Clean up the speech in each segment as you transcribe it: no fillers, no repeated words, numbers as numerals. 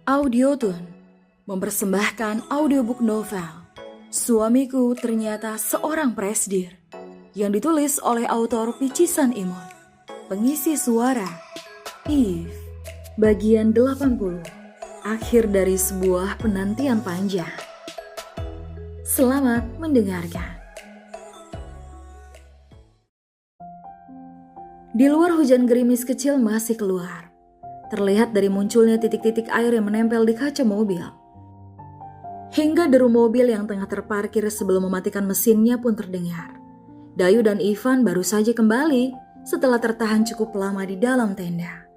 Audiotune mempersembahkan audiobook novel Suamiku Ternyata Seorang Presdir yang ditulis oleh autor Picisan Imon. Pengisi suara Eve. Bagian 80. Akhir dari sebuah penantian panjang. Selamat mendengarkan. Di luar hujan gerimis kecil masih keluar. Terlihat dari munculnya titik-titik air yang menempel di kaca mobil. Hingga deru mobil yang tengah terparkir sebelum mematikan mesinnya pun terdengar. Dayu dan Ivan baru saja kembali setelah tertahan cukup lama di dalam tenda.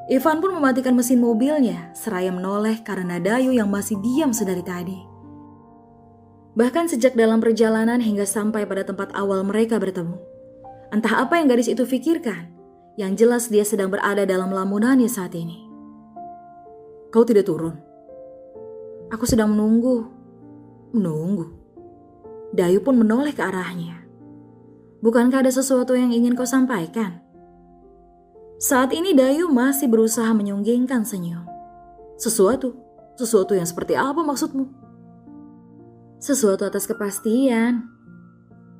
Ivan pun mematikan mesin mobilnya seraya menoleh karena Dayu yang masih diam sedari tadi. Bahkan sejak dalam perjalanan hingga sampai pada tempat awal mereka bertemu. Entah apa yang gadis itu pikirkan. Yang jelas dia sedang berada dalam lamunannya saat ini. Kau tidak turun? Aku sedang menunggu. Menunggu? Dayu pun menoleh ke arahnya. Bukankah ada sesuatu yang ingin kau sampaikan? Saat ini Dayu masih berusaha menyunggingkan senyum. Sesuatu? Sesuatu yang seperti apa maksudmu? Sesuatu atas kepastian.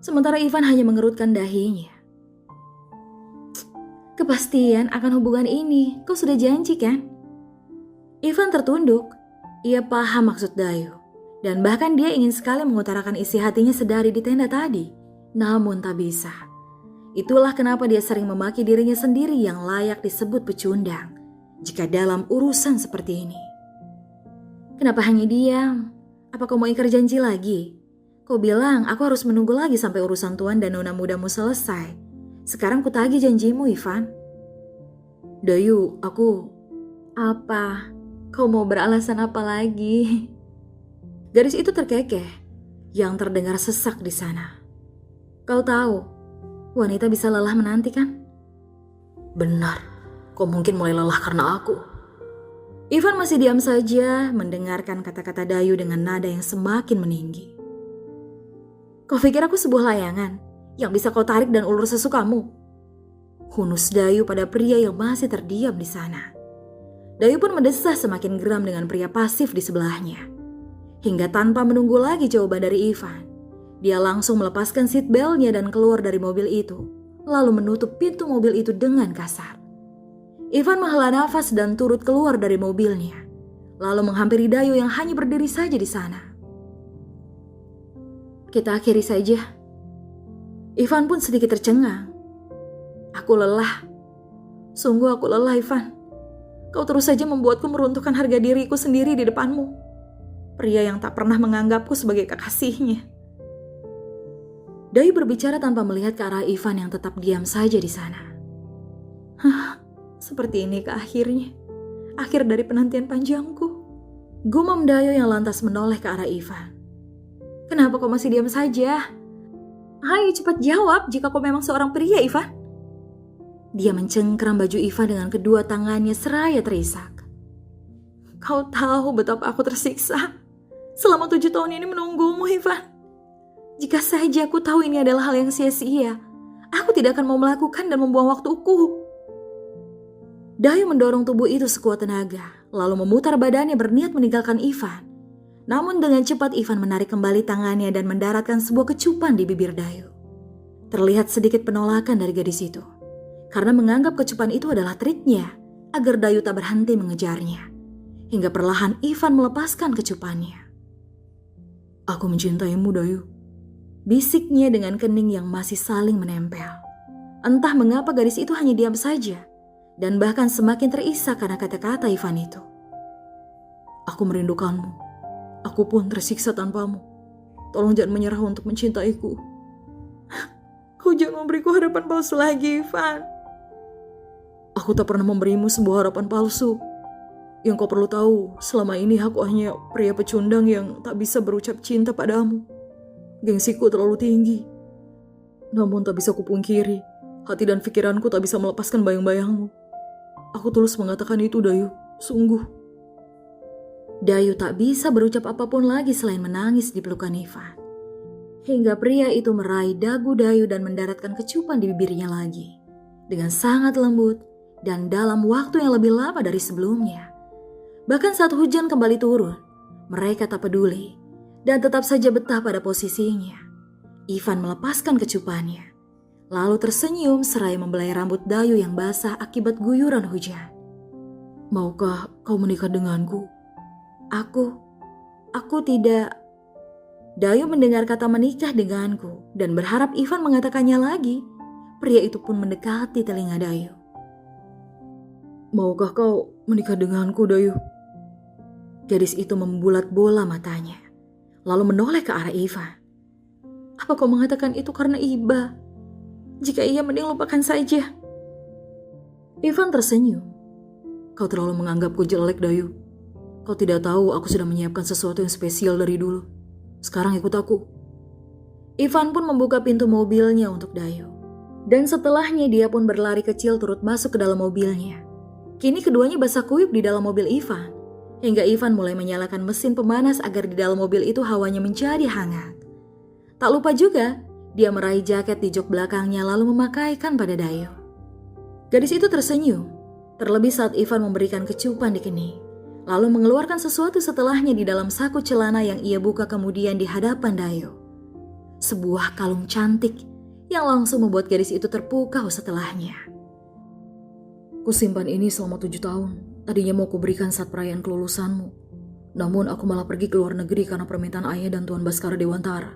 Sementara Ivan hanya mengerutkan dahinya. Kepastian akan hubungan ini, kau sudah janji kan? Ivan tertunduk. Ia paham maksud Dayu. Dan bahkan dia ingin sekali mengutarakan isi hatinya sedari di tenda tadi. Namun tak bisa. Itulah kenapa dia sering memaki dirinya sendiri yang layak disebut pecundang. Jika dalam urusan seperti ini. Kenapa hanya diam? Apa kau mau ingkar janji lagi? Kau bilang aku harus menunggu lagi sampai urusan tuan dan nona mudamu selesai. Sekarang kutagih janjimu, Ivan. Dayu, aku... Apa? Kau mau beralasan apa lagi? Gadis itu terkekeh, yang terdengar sesak di sana. Kau tahu, wanita bisa lelah menanti kan? Benar, kau mungkin mulai lelah karena aku. Ivan masih diam saja mendengarkan kata-kata Dayu dengan nada yang semakin meninggi. Kau pikir aku sebuah layangan yang bisa kau tarik dan ulur sesukamu? Hunus Dayu pada pria yang masih terdiam di sana. Dayu pun mendesah semakin geram dengan pria pasif di sebelahnya. Hingga tanpa menunggu lagi jawaban dari Ivan, dia langsung melepaskan seatbeltnya dan keluar dari mobil itu, lalu menutup pintu mobil itu dengan kasar. Ivan menghela nafas dan turut keluar dari mobilnya, lalu menghampiri Dayu yang hanya berdiri saja di sana. Kita akhiri saja. Ivan pun sedikit tercengang. Aku lelah. Sungguh aku lelah, Ivan. Kau terus saja membuatku meruntuhkan harga diriku sendiri di depanmu. Pria yang tak pernah menganggapku sebagai kekasihnya. Dayu berbicara tanpa melihat ke arah Ivan yang tetap diam saja di sana. Seperti ini ke akhirnya. Akhir dari penantian panjangku. Gumam Dayu yang lantas menoleh ke arah Ivan. Kenapa kau masih diam saja? Ayo cepat jawab jika kau memang seorang pria, Ivan. Dia mencengkram baju Ivan dengan kedua tangannya seraya terisak. Kau tahu betapa aku tersiksa selama 7 tahun ini menunggumu, Ivan. Jika saja aku tahu ini adalah hal yang sia-sia, aku tidak akan mau melakukan dan membuang waktuku. Dayu mendorong tubuh itu sekuat tenaga, lalu memutar badannya berniat meninggalkan Ivan. Namun dengan cepat Ivan menarik kembali tangannya dan mendaratkan sebuah kecupan di bibir Dayu. Terlihat sedikit penolakan dari gadis itu. Karena menganggap kecupan itu adalah triknya agar Dayu tak berhenti mengejarnya. Hingga perlahan Ivan melepaskan kecupannya. Aku mencintaimu, Dayu. Bisiknya dengan kening yang masih saling menempel. Entah mengapa gadis itu hanya diam saja. Dan bahkan semakin terisak karena kata-kata Ivan itu. Aku merindukanmu. Aku pun tersiksa tanpamu. Tolong jangan menyerah untuk mencintaiku. Kau jangan memberiku harapan palsu lagi, Ivan. Aku tak pernah memberimu sebuah harapan palsu. Yang kau perlu tahu, selama ini aku hanya pria pecundang yang tak bisa berucap cinta padamu. Gengsiku terlalu tinggi. Namun tak bisa kupungkiri, hati dan pikiranku tak bisa melepaskan bayang-bayangmu. Aku tulus mengatakan itu, Dayu. Sungguh. Dayu tak bisa berucap apapun lagi selain menangis di pelukan Ivan. Hingga pria itu meraih dagu Dayu dan mendaratkan kecupan di bibirnya lagi. Dengan sangat lembut dan dalam waktu yang lebih lama dari sebelumnya. Bahkan saat hujan kembali turun, mereka tak peduli dan tetap saja betah pada posisinya. Ivan melepaskan kecupannya, lalu tersenyum seraya membelai rambut Dayu yang basah akibat guyuran hujan. Maukah kau menikah denganku? Aku tidak. Dayu mendengar kata menikah denganku dan berharap Ivan mengatakannya lagi. Pria itu pun mendekati telinga Dayu. Maukah kau menikah denganku, Dayu? Gadis itu membulat bola matanya, lalu menoleh ke arah Ivan. Apa kau mengatakan itu karena iba? Jika iya, mending lupakan saja. Ivan tersenyum. Kau terlalu menganggapku jelek, Dayu. Kau tidak tahu aku sudah menyiapkan sesuatu yang spesial dari dulu. Sekarang ikut aku. Ivan pun membuka pintu mobilnya untuk Dayu. Dan setelahnya dia pun berlari kecil turut masuk ke dalam mobilnya. Kini keduanya basah kuyup di dalam mobil Ivan. Hingga Ivan mulai menyalakan mesin pemanas agar di dalam mobil itu hawanya menjadi hangat. Tak lupa juga, dia meraih jaket di jok belakangnya lalu memakaikan pada Dayu. Gadis itu tersenyum, terlebih saat Ivan memberikan kecupan di kening. Lalu mengeluarkan sesuatu setelahnya di dalam saku celana yang ia buka kemudian di hadapan Dayu. Sebuah kalung cantik yang langsung membuat gadis itu terpukau setelahnya. Kusimpan ini selama 7 tahun. Tadinya mau kuberikan saat perayaan kelulusanmu. Namun aku malah pergi ke luar negeri karena permintaan ayah dan Tuan Baskara Dewantara.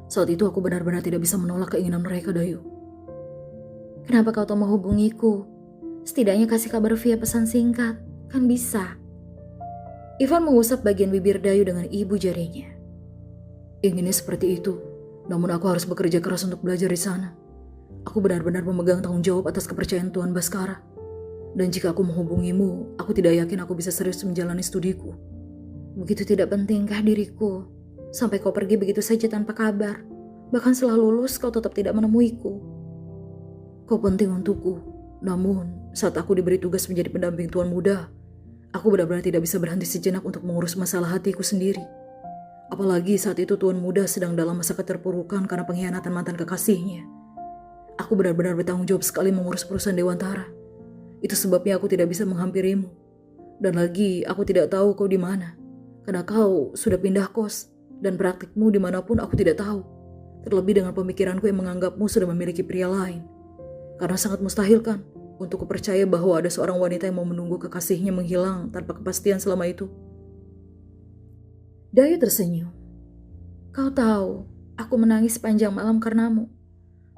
Saat itu aku benar-benar tidak bisa menolak keinginan mereka, Dayu. Kenapa kau tak menghubungiku? Setidaknya kasih kabar via pesan singkat. Kan bisa. Ivan mengusap bagian bibir Dayu dengan ibu jarinya. Inginnya seperti itu, namun aku harus bekerja keras untuk belajar di sana. Aku benar-benar memegang tanggung jawab atas kepercayaan Tuan Baskara. Dan jika aku menghubungimu, aku tidak yakin aku bisa serius menjalani studiku. Begitu tidak pentingkah diriku? Sampai kau pergi begitu saja tanpa kabar. Bahkan setelah lulus kau tetap tidak menemuiku. Kau penting untukku. Namun, saat aku diberi tugas menjadi pendamping Tuan Muda, aku benar-benar tidak bisa berhenti sejenak untuk mengurus masalah hatiku sendiri. Apalagi saat itu Tuan Muda sedang dalam masa keterpurukan karena pengkhianatan mantan kekasihnya. Aku benar-benar bertanggung jawab sekali mengurus perusahaan Dewantara. Itu sebabnya aku tidak bisa menghampirimu. Dan lagi aku tidak tahu kau di mana. Karena kau sudah pindah kos dan praktikmu dimanapun aku tidak tahu. Terlebih dengan pemikiranku yang menganggapmu sudah memiliki pria lain. Karena sangat mustahil kan untuk kupercaya bahwa ada seorang wanita yang mau menunggu kekasihnya menghilang tanpa kepastian selama itu. Dayu tersenyum. Kau tahu, aku menangis sepanjang malam karenamu.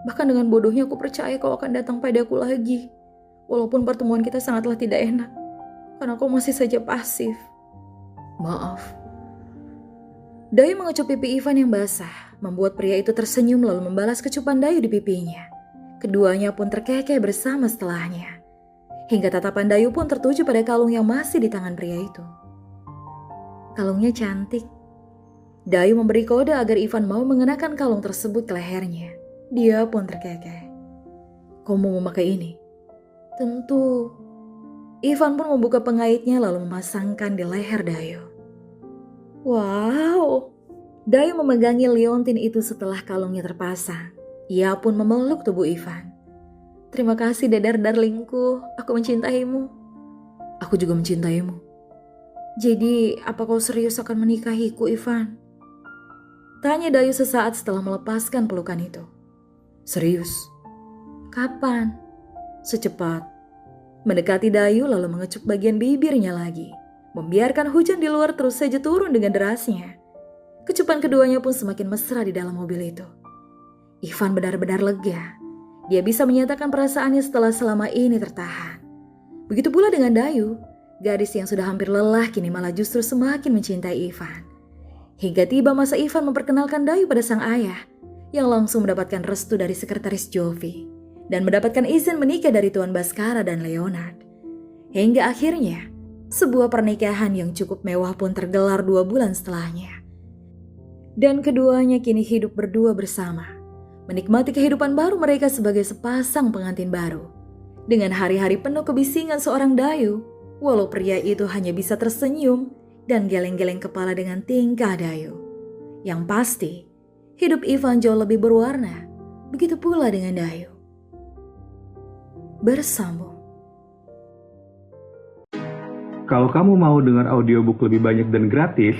Bahkan dengan bodohnya aku percaya kau akan datang padaku lagi. Walaupun pertemuan kita sangatlah tidak enak. Karena kau masih saja pasif. Maaf. Dayu mengecup pipi Ivan yang basah, membuat pria itu tersenyum lalu membalas kecupan Dayu di pipinya. Keduanya pun terkekeh bersama setelahnya. Hingga tatapan Dayu pun tertuju pada kalung yang masih di tangan pria itu. Kalungnya cantik. Dayu memberi kode agar Ivan mau mengenakan kalung tersebut ke lehernya. Dia pun terkekeh. Kau mau memakai ini? Tentu. Ivan pun membuka pengaitnya lalu memasangkan di leher Dayu. Wow. Dayu memegangi liontin itu setelah kalungnya terpasang. Ia pun memeluk tubuh Ivan. Terima kasih Dadar darlingku, aku mencintaimu. Aku juga mencintaimu. Jadi, apa kau serius akan menikahiku, Ivan? Tanya Dayu sesaat setelah melepaskan pelukan itu. Serius? Kapan? Secepat. Mendekati Dayu lalu mengecup bagian bibirnya lagi. Membiarkan hujan di luar terus saja turun dengan derasnya. Kecupan keduanya pun semakin mesra di dalam mobil itu. Ivan benar-benar lega. Dia bisa menyatakan perasaannya setelah selama ini tertahan. Begitu pula dengan Dayu. Gadis yang sudah hampir lelah kini malah justru semakin mencintai Ivan. Hingga tiba masa Ivan memperkenalkan Dayu pada sang ayah, yang langsung mendapatkan restu dari sekretaris Jovi dan mendapatkan izin menikah dari Tuan Baskara dan Leonard. Hingga akhirnya, sebuah pernikahan yang cukup mewah pun tergelar 2 bulan setelahnya. Dan keduanya kini hidup berdua bersama, menikmati kehidupan baru mereka sebagai sepasang pengantin baru. Dengan hari-hari penuh kebisingan seorang Dayu, walau pria itu hanya bisa tersenyum dan geleng-geleng kepala dengan tingkah Dayu. Yang pasti, hidup Ivan jauh lebih berwarna, begitu pula dengan Dayu. Bersambung. Kalau kamu mau dengar audiobook lebih banyak dan gratis,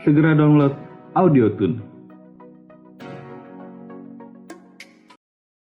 segera download Audiotune.